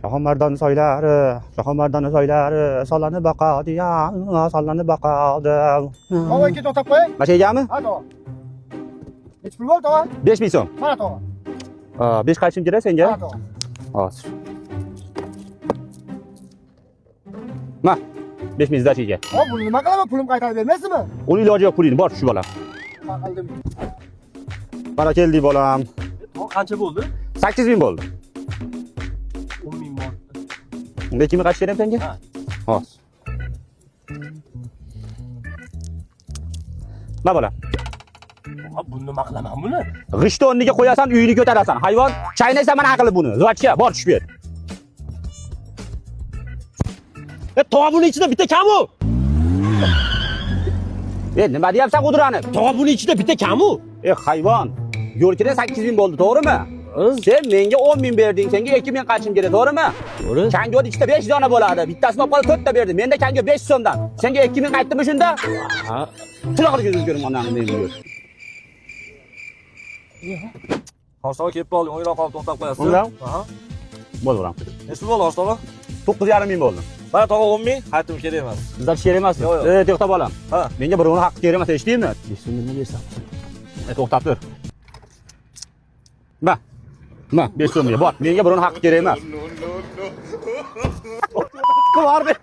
Şahmardan soylari, şahmardan soylari, sallanib boqadi, sallanib boqadi. Tog'a ket o'tab qo'y. Mana shu egami? Ha, tog'a. Nech pul bo'ldi, tog'a? 5000 so'm. Mana tog'a. 5 qaychim kerak senga? Ha, tog'a. Hozir. Ma, 5000 zdachiga. Hop, buni nima qilaman? Pulim qaytarib bermaysizmi? Uni iloji yo'q pulingni, bor tushib olam. Nima qildim? Mana keldik bolam. Tog'a qancha bo'ldi? 8000 bo'ldi. 10.000 bo'ldi. Unda 2000 qaychi kerak senga? Ha. Hozir. Ma bolam. Tog'a buni nima qilaman buni? G'ishtni o'rniga qo'yasan, uyini ko'tarasan. Hayvon, chaynaysan mana aqli buni. Zvatcha, bor tushib ber. Tog'a buni ichida bitta kamu. Nima deyapsan Qudrani? Tog'a buni ichida bitta kamu. Hayvon. Yo'lkida 8000 bo'ldi, to'g'rimi? Sen menga 10000 berding, senga 2000 qaychim kerak, to'g'rimi? To'g'ri. Kango'da ichida 5 dona bo'ladi. Bittasini olib qolib 4 ta berdim. Menda kango 5 so'mdan. Senga 2000 qaytdimi shunda? Ha. Tilaqli ko'z ko'rim onamni men bu. Hostoga kelib qoling, o'yroq qolib to'xtab qo'yasiz. Unda? Aha. Bo'ldi bolam. Nechta bo'ldi hostoga? 9,5 bo'ldi. Mana tog'a 10.000, qaytim kerak emas. Bizlar kerak emas. Yo'q, yo'q. To'xtab bolam. Ha. Menga birovning haqqi kerak emas, eshitdingmi? 5 so'mni bersam. To'xtab tur. Ma. 5 so'mga bor. Menga birovning haqqi kerak emas. Bor be.